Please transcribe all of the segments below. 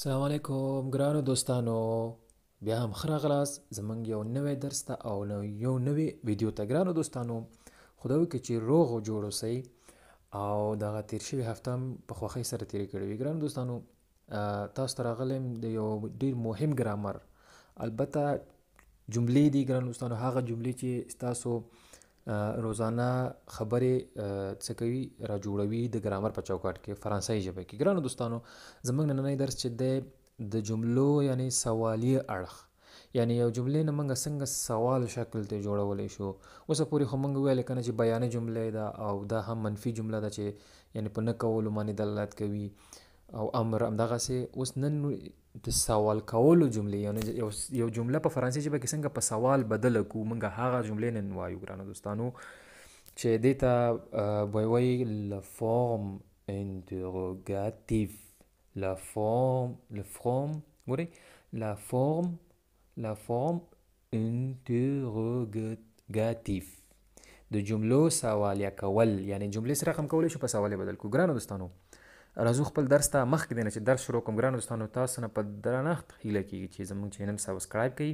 السلام علیکم ګرانو دوستانو، بیا هم ښه راغلاست زموږ یو نوی درس ته او یو نوی ویډیو ته. ګرانو دوستانو، خدای وکړي چې روغ او جوړ اوسئ او دغه تیر شوي هفته هم په خوښۍ سره تېرې کړې وي. ګرانو دوستانو، تاسو ته راغلی یم د یو ډېر مهم ګرامر، البته جملې دي ګرانو دوستانو، هغه جملې چې ستاسو روزانه خبرې څه کوي، را جوړوي د ګرامر په چوکاټ کې فرانسوي ژبه کې. ګرانو دوستانو، زموږ نننی درس چې دی د جملو یعنی سوالی اړخ، یعنی یو جملې نه موږ څنګه سوال شکل ته جوړولی شو. اوسه پورې خو موږ ویل کنه چې بیاني جمله ده او دا هم منفي جمله ده چې یعنی په نه کولو باندې دلالت کوي او امر همدغسې. اوس نن د سوال کولو جملې، یعنی یو جمله په فرانسوي ژبه کې څنګه په سوال بدله کړو، موږ هغه جملې نن وایو ګرانو دوستانو، چې دې ته وایي له فارم انټروګاتیو. ګورئ، لا فارم انټروګاتیو د جملو سوالیه کول، یعنی جملې سره رقم کولی شو په سوالیه بدل کړو. ګرانو دوستانو، راځو خپل درس ته مخکې دی نه چې درس شروع کوم. ګرانو دوستانو، تاسو نه په درنښت هیله کېږي چې زموږ چینل سبسکرایب کړئ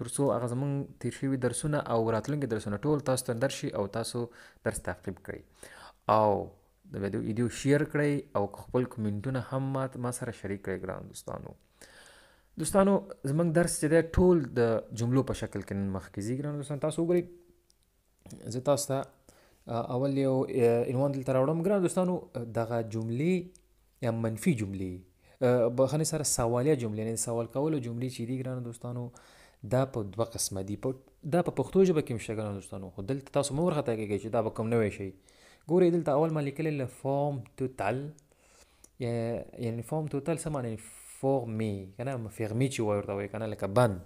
تر څو هغه زموږ تیر شوي درسونه او راتلونکي درسونه ټول تاسو ته درشي او تاسو درس تعقیب کړئ او د ویډیو شیر کړئ او خپل کومنټونه هم ما سره شریک کړئ. ګرانو دوستانو زموږ درس چې دی ټول د جملو په شکل کې نن مخکې ځي. ګرانو دوستانو، تاسو وګورئ، زه تاسو ته اول یو عنوان دلته راوړم. ګرانو دوستانو، دغه جملې یا منفي جملې بخښنې سره سوالیه جملې، یعنې سوال کولو جملې چې دي ګرانو دوستانو، دا په دوه قسمه دي. دا په پښتو ژبه کې هم شته ګرانو دوستانو، خو دلته تاسو مه ورخطا کېږئ چې دا به کوم نوی شي. ګورئ دلته اول ما لیکلی له فارم توتال، یعنې فارم توتال څه معنی؟ فورمې که نه، فیغمې چې وایي ورته وایي که نه، لکه بند.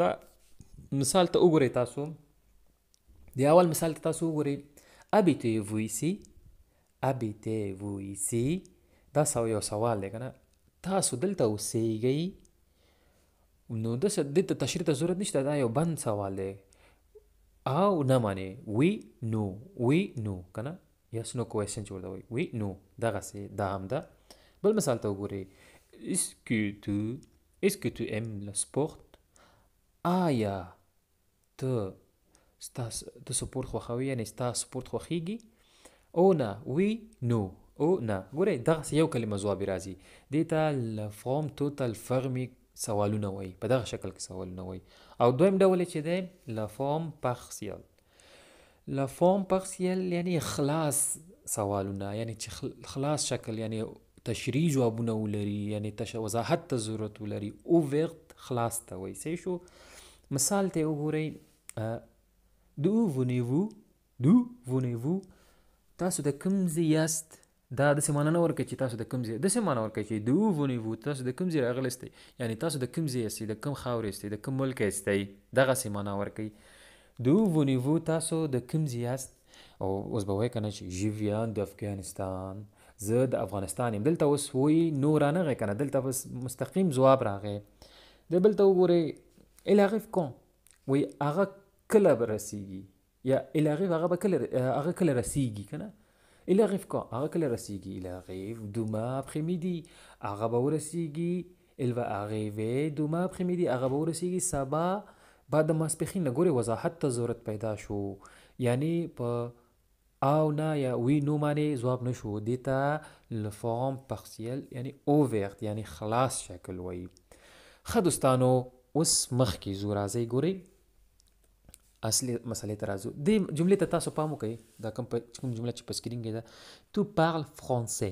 دا مثال ته وګورئ تاسو، د اول مثال ته تاسو وګورئ، habitez-vous ici، habitez-vous ici، دا یو سوال دی که نه، تاسو دلته اوسیږئ. نو دې ته تشریح ته ضرورت نشته، دا یو بند سوال دی او نه معنی وی نو که نه، یس نو کویشن چې ورته وایي، وی نو، دغسې دا هم ده. بل مثال ته وګورئ، est-ce que tu aimes le sport؟ آیا ته سپورت خوښوي، یعنې ستا سپورت خوښیږي؟ او نه، وی نو، او نه. ګورئ دغسې یو کلمه ځواب راځي. دې ته له فارم توتال فرمي سوالونه وایي، په دغه شکل کې سوالونه وایي. او دویم ډول چې دی له فارم پارسیل. له فارم پارسیل یعنې خلاص سوالونه، یعنې چې خلاص شکل، یعنې تشریح جوابونه ولري، یعنې وضاحت ته ضرورت ولري. اوورت خلاص ته وایي. صحیح شو؟ مثال ته وګورئ، d'où venez-vous؟ تاسو د کوم ځای یاست؟ دا داسې معنا نه ورکوي چې تاسو د کوم ځای، داسې معنا ورکوي چې d'où venez-vous، تاسو د کوم ځای راغلی یاستئ، یعنې تاسو د کوم ځای یاستئ، د کوم خاورې یاستئ، د کوم ملک یاستئ، دغسې معنا ورکوي. d'où venez-vous، تاسو د کوم ځای یاست. او اوس به وایي که نه چې je viens d'Afghanistan، زه د افغانستان یم. دلته اوس وایي نو رانغی که نه، دلته بس مستقیم ځواب راغی. د بل ته وګورئ، il arrive quand، وایي هغه کله به رسیږي، یا il arrive هغه کله رسیږي که نه. il arrive quand، هغه کله رسیږي. il arrive demain après-midi، هغه به ورسیږي. il va arriver demain après-midi، هغه به ورسیږي سبا بعد د ماسپښین نه. ګورئ وضاحت ته ضرورت پیدا شو، یعنی په او نه یا وی نو باندې ځواب نشو. دې ته له فارم پارسیل یعنی اوورت، یعنی خلاص شکل وایي. ښه دوستانو، اوس مخکې ځو، راځئ ګورئ اصلي مسئلې ته راځو. دې جملې ته تاسو پام وکړئ، دا کوم جمله چې په سکرین کې ده، تو پارل فرانسې.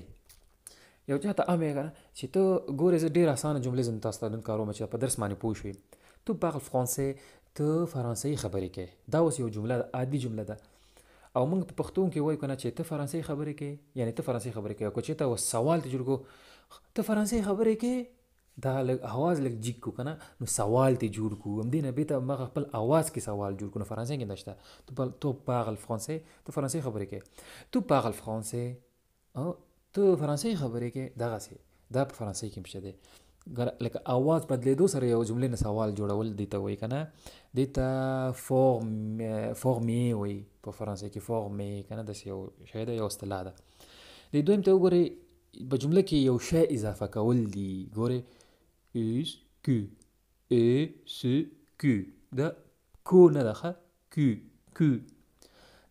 یو چا ته ام یې که نه چې ته ګورې، زه ډېر اسانه جملې زه تاسو ته نن کاروم چې په درس باندې پوه شوې. تو پارل فرانسې، ته فرانسوي خبرې کوې. دا اوس یو جمله ده، عادي جمله ده، او موږ په پښتو کې وایو که نه چې ته فرانسوي خبرې کوې، یعنې ته فرانسوي خبرې کوې. او که چېرته اوس سوال ته جوړ کړو، ته فرانسوي خبرې کوې، دا لږ اواز لږ جګ کړو که نه، نو سوال ته جوړ کړو، همدې نه بېرته مغه خپل اواز کې سوال جوړ کړو. نو فرانسوي کې نشته. تو پارل فرانسې، ته فرانسوي خبرې کوې. تو پارل فرانسې، ته فرانسوي خبرې کوې. دغسې دا په فرانسوي کې هم شته دی. لکه اواز بدلېدو سره یو جملې نه سوال جوړول دې ته وایي که نه. دې ته فورمې وایي په فرانسوي کې، فورمې که نه، داسې یو شی دی، یو اصطلاح ده. د دویم ته وګورئ، په جمله کې یو شی اضافه کول دي. ګورئ اس کو اس کو دا کو نه ده ښه کو کو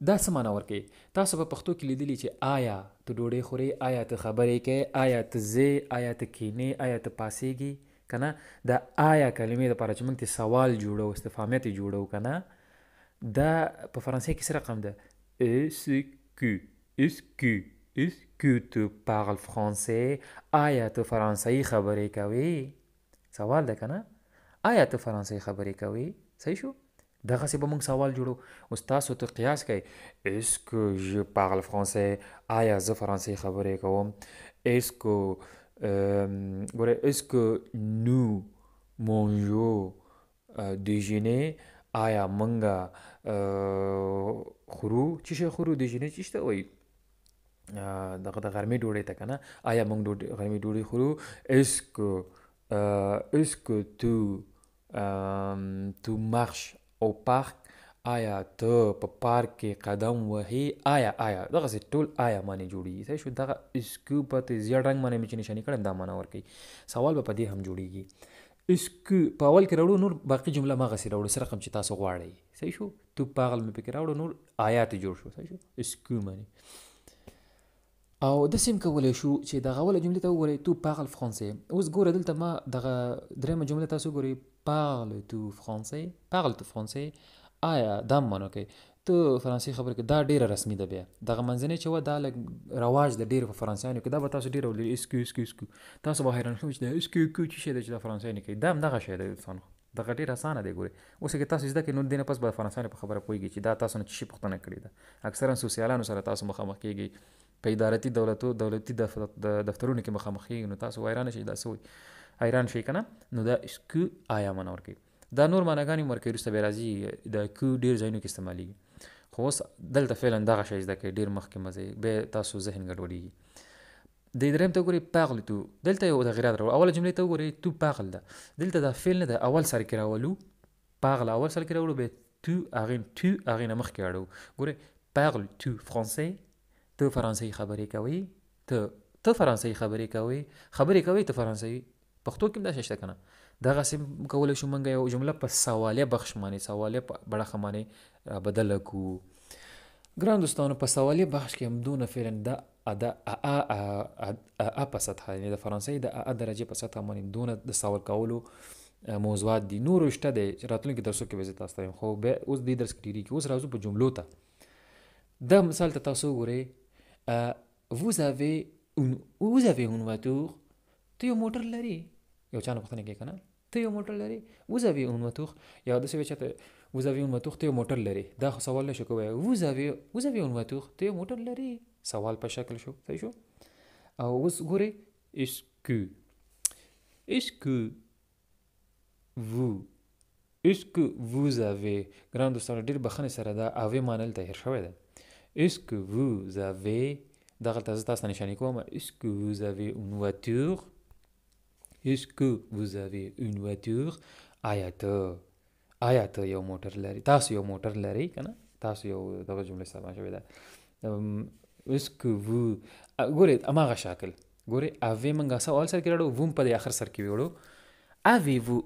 دا څه معنا ورکوي؟ تاسو په پښتو کې لیدلی چې آیا ته ډوډۍ خورې، آیا ته خبرې کوې، آیا ته ځې، آیا ته کینې، آیا ته پاسېږي که نه. دا آیا کلمې دپاره چې موږ ته سوال جوړو، استفهامیت یې جوړو که نه، دا په فرانسې کې څه رقم ده؟ est-ce que tu parles français؟ آیا ته فرانسوي خبرې کوې؟ سوال ده که نه. آیا ته فرانسوي خبرې کوې؟ صحیح شو؟ دغسې به موږ سوال جوړو. اوس تاسو ته قیاس کوئ est-ce que je parle français؟ آیا زه فرانسوي خبرې کوم؟ est-ce que ګورئ est-ce que nous mangeons déjeuner؟ آیا منګه خورو؟ څه شی خورو؟ دیجنې څه ته وایي؟ دغه د غرمې ډوډۍ ته که نه. آیا موږ غرمې ډوډۍ خورو؟ est-ce que tu marches au parc؟ آیا ته په پارک کې قدم وهې؟ آیا دغسې ټول آیا معنی جوړېږي. صحیح شو؟ دغه اسکو په زیړ رنګ باندې مې چې نشاني کړم دا معنی ورکوي. سوال به په دې هم جوړېږي. اسکو په اول کې راوړو، نور باقي جمله مغسې راوړو څه رقم چې تاسو غواړئ. صحیح شو؟ تو پاغل مې پکې راوړو، نور آیات جوړ شو. صحیح شو؟ اسکو معنی. او داسې هم کولی شو چې دغه اوله جملې ته وګورئ تو پاغل فرانسې. اوس ګوره دلته ما دغه درېیمه جمله تاسو وګورئ پاغل تو فرانسې. آیا دا معنی کوي ته فرانسې خبرې کوې؟ دا ډېره رسمي ده. بیا دغه منځنۍ چې وه دا لږ رواج د ډېرو په فرانسویانو کې، دا به تاسو ډېره ولري اسکو. تاسو به حیران شوئ چې دا اسکو څه شی دی چې دا فرانسویان کوي. دا هم دغه شی دی انسان، دغه ډېر اسانه دی. ګورئ اوس که تاسو زده کړئ نو دې نه پس به فرانسویانو په خبره پوهېږي چې دا تاسو نه څه شي پوښتنه کړې ده. اکثرا سوسیالانو سره تاسو مخامخ کېږئ، په ادارتي دولتي دفترونو کې مخامخ کېږئ، نو تاسو حیرانه شئ دا څه وایي، حیران شئ که نه. نو دا اسکو آیا معنی ورکوي. دا نور معناګانې هم ورکوي، وروسته بیا راځي د کو ډېر ځایونو کې استعمالېږي. خو اوس دلته فعلا دغه شی زده کړئ ډېر مخکې مزه بیا تاسو ذهن ګډوډېږي. د درېیم ته وګورئ پاغل تو، دلته یو تغیرات راوړو. اوله جملې ته وګورئ تو پاغل ده، دلته دا فعل نه ده، اول سر کې راولو. پاغل اول سر کې راوړو، بیا تو هغې نه مخکې اړو. ګورئ پاغل تو فرانسې، ته فرانسوي خبرې کوئ. ته فرانسوي خبرې کوئ ته فرانسوي. پښتو کې هم دا شی شته که نه. دغسې کولی شو موږ یو جمله په سوالیه بخش باندې، سوالیه په بړخه باندې بدله کړو. ګران دوستانو په سوالیه بخش کې همدونه فعلا د ا په سطحه، یعنې د فرانسوي د ا درجې په سطحه باندې همدونه د سوال کولو موضوعات دي. نورو شته دی چې راتلونکي درسو کې به زه تاسو ته وایم، خو بیا اوس دې درس کې ډېرېږي. اوس راځو په جملو ته. دا مثال ته تاسو وګورئ vous avez une voiture؟ ته یو موټر لرې. یو چا نه پوښتنه کوي که نه، ته یو موټر لرې. vous avez une voiture یا داسې وایي چاته vous avez une voiture ته یو موټر لرې. دا خو سوال نه شو کوی. vous avez une voiture ته یو موټر لرې، سوال په شکل شو. صحیح شو؟ او اوس ګورئ est-ce que vous avez، ګران دوستانو ډېر بخښنې سره دا اوې معنی دلته هېر شوی دی. est-ce que vous avez، دغلته زه تاسو ته نشاني کوم، est-ce que vous avez une voiture؟ est-ce que vous avez une voiture؟ آیا ته یو موټر لري؟ تاسو یو موټر لرئ که نه؟ تاسو یو دغه جمله استعمال شوې ده. est-ce que vous، ګورئ هماغه شکل ګورئ اوې موږ سوال سر کې راوړو، وو په دې اخر سر کې وړو. avez-vous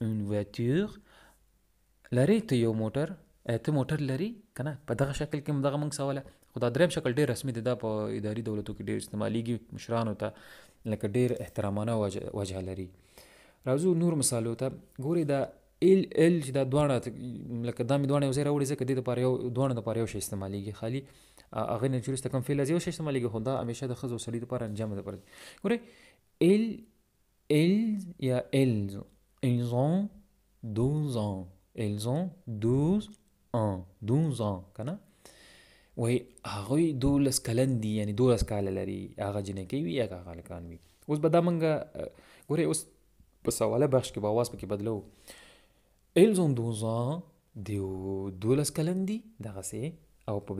une voiture؟ لرئ ته یو موټر؟ ته موټر لري که نه؟ په دغه شکل کې هم دغه موږ سواله. خو دا درېیم شکل ډېر رسمي دی، دا په اداري دولتو کې ډېر استعمالېږي، مشرانو ته لکه ډېر احترامانه وجه لري. راځو نور مثالو ته. ګورئ دا ال چې دا دواړه لکه دا مې دواړه یو ځای راوړي ځکه دې دپاره دواړو دپاره یو شی استعمالېږي، خالي هغې نه چې وروسته کوم فعل راځي یو شی استعمالېږي، خو دا همیشه د ښځو او سړي دپاره جمع دپاره. ګورئ elles یا ils ont 12 ans که نه؟ وایي هغوی 12 کلن دي، یعنې 12 کاله لري. هغه جنکۍ وي یا هغه هلکان وي. اوس به دا موږ ګورئ اوس په سواله بخش کې به اواز پکې بدلو. ils ont 12 ans، دیو 12 کلن دي دغسې. او په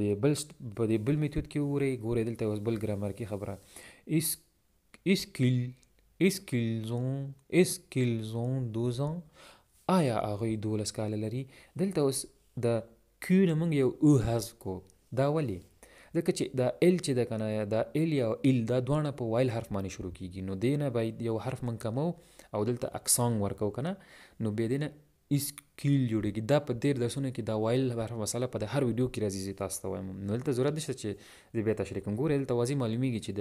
دې بل میتود کې ګورئ دلته اوس بل ګرامر کې خبره est-ce qu'ils ont 12 ans؟ آیا هغوی 12 کاله لري؟ دلته اوس د کیو نه موږ یو او حذف کو. دا ولې؟ ځکه چې دا ال چې ده کنه دا ال یا ال دا دواړه په وایل حرف باندې شروع کیږي، نو دې نه باید یو حرف من کمو او دلته اکسانګ ورکو کنه، نو بیا دې نه اسکیل جوړیږي. دا په ډېر درسونو کې دا وایل حرف مسله په هر ویډیو کې راځي، تاسو ته وایم، نو دلته ضرورت نشته چې زه بیا تشریح کوم. ګورئ دلته واضح معلومیږي چې د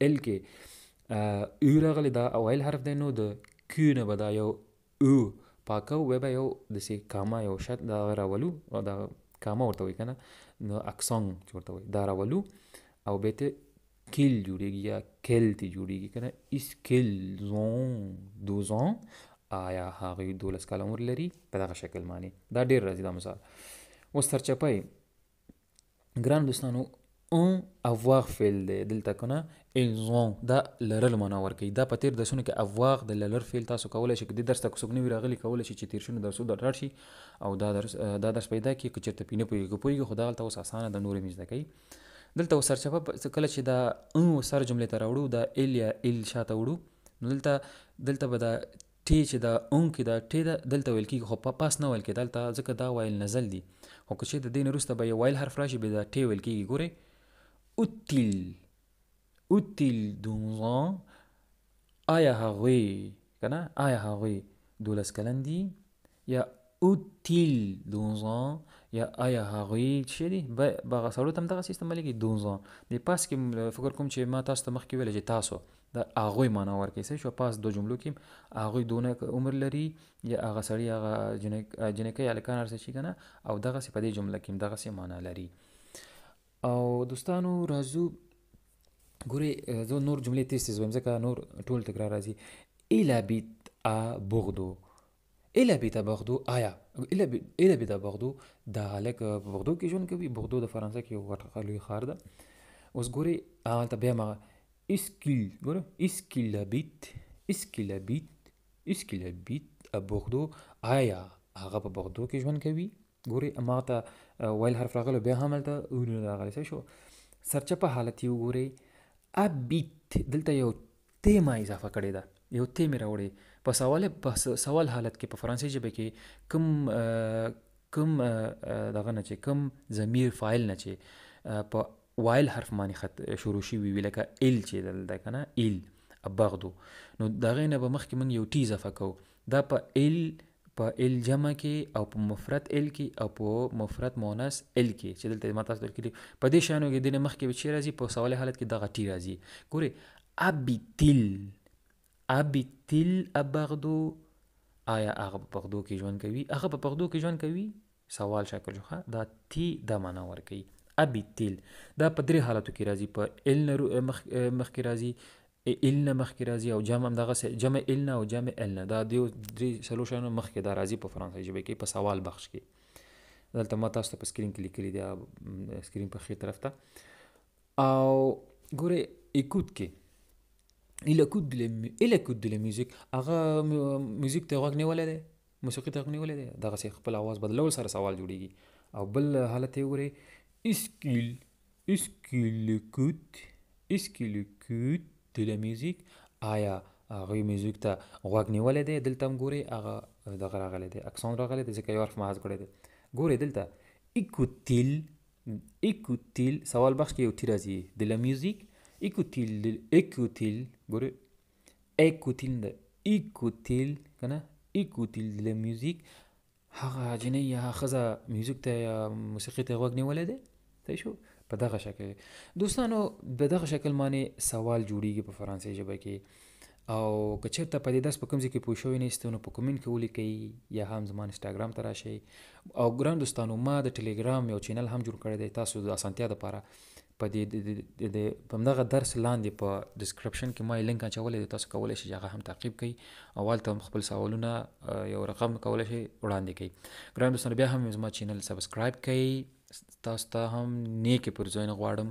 ال کې او راغلی دا وایل حرف دی، نو د کیو نه به دا یو او پاکو بیا به یو داسې کاما یو شت دا راولو، دا کاما ورته وایي که نه، نو اکسانګ چې ورته وایي دا راولو او بیا ته کیل جوړیږي یا کیل تی جوړیږي که نه. اسکیل زون دوزان آیا هغوی 12 کاله عمر لري، په دغه شکل باندې دا ډېر راځي دا مثال. اوس سرچپه ګران دوستانو اون avoir فعل دی دلته که نه ils ont دا لرل معنا ورکوي. دا په تېر درسونو کې avoir د لرل فعل تاسو کولی شئ، که دې درس ته څوک نوي راغلي کولی شي چې تېر شوي درسو ته لاړ شي او دا درس پیدا کړي. که چېرته پې نه پوهېږي خو دغلته اوس اسانه ده، نور یې زده کوي. دلته اوس سرچپه کله چې دا اون سر جملې ته راوړو، دا ال یا ال شاته وړو، نو دلته به دا ټی چې دا اون کې دا ټی ده دلته ویل کېږي، خو پاس نه ویل کېږي دلته، ځکه دا وایل نزل دي. خو که چېرته دې نه وروسته به یو وایل حرف راشي بیا دا ټی ویل کېږي. ګورئ اوتیل دونزان آیا هغوی که نه آیا هغوی 12 کلن دي، یا اوتیل دونزان یا آیا هغوی څه دي. به سړو ته هم دغسې استعمالېږي دونزان. د پاس کې فکر کوم چې ما تاسو ته مخکې ویله چې تاسو دا هغوی معنا ورکوي، صحیح شو. پاس دو جملو کې هغوی دونه عمر لري یا هغه سړي هغه جنکۍ هلکان هر څه شي که نه، او دغسې په دې جمله کې هم دغسې معنا لري. او دوستانو راځو ګورئ زه نور جملې تیز وایم ځکه نور ټول تکرار راځي. il habite à Bordeaux. il habite à Bordeaux آیا il habite à Bordeaux دا هلک په بغدو کې ژوند کوي. بغدو د فرانسه کې یو غټ لوی ښار ده. اوس ګورئ هلته بیا هماغه ګوره اسکیل habite à Bordeaux آیا هغه په بغدو کې ژوند کوي. ګورئ هماغه ته ویل حرف راغلی بیا هم هلته راغلی، صحیح شو. سرچپه حالت یې وګورئ ابیت، دلته یو تی ما اضافه کړې ده، یو تی مې راوړې په سوال حالت کې. په فرانسې ژبه کې کم دغه نه چې کم ضمیر فاعل نه چې په وایل حرف باندې خط شروع شوي وي، لکه ال چې دلته که نه ال بغدو، نو د هغې نه به مخکې موږ یو ټي اضافه کوو. دا په ال جمع کې او په مفرد ال کې او په مفرد مؤنث ال کې چې دلته ما تاسو ته کړي په دې شیانو کې د نه مخکې به چې راځي په سوالي حالت کې دغه ټي راځي. ګورئ ابیتل ابغدو آیا هغه په بغدو کې ژوند کوي. هغه په بغدو کې ژوند کوي سوال شکل شو، دا تی دا معنا ورکوي. ابیتل دا په درې حالتو کې راځي، په ال نه مخکې راځي، ال نه مخکې راځي، او جمع هم دغسې جمع ال نه او جمع ال نه، دا درې څلور شیانو مخکې دا راځي په فرانسوي ژبه کې په سوال بخش کې. دلته ما تاسو ته په سکرین کې لیکلي دی، سکرین په ښي طرف ته. او ګورئ ایکوت کې il écoute de la musique، هغه میوزیک ته غوږ نیولی دی، موسیقي ته غوږ نیولی دی، دغسې خپل اواز بدلول سره سوال جوړیږي. او بل حالت یې وګورئ اسکیل écoute de la musique، آیا هغوی میوزیک ته غوږ نیولی دی. دلته هم ګورئ هغه دغه راغلی دی، اکسان راغلی دی ځکه یو حرف محذف کړی دی. ګورئ دلته écoute-t-il سوال بخش کې یو ټي راځي de la musique. écoute-t-il ګورئ écoute-t-il که نه écoute-t-il de la musique، هغه جنۍ یا ښځه میوزیک ته یا موسیقي ته غوږ نیولی دی، صحیح شو. په دغه شکل دوستانو په دغه شکل باندې سوال جوړیږي په فرانسوي ژبه کې. او که چېرته په دې درس په کوم ځای کې پوه شوي نه یاست نو په کومنټ کې ولیکئ یا هم زما انسټاګرام ته راشئ. او ګران دوستانو ما د ټلیګرام یو چینل هم جوړ کړی دی تاسو د اسانتیا دپاره. په همدغه درس لاندې په ډسکرپشن کې ما یې لینک اچولی دی، تاسو کولی شئ چې هغه هم تعقیب کړئ او هلته هم خپل سوالونه یو رقم کولی شئ وړاندې کړئ. ګران دوستانو بیا هم زما چینل سبسکرایب کړئ. تاسو ته هم نیکې پرځایونه غواړم.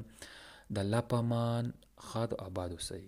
د الله په امان ښاد او آباد اوسئ.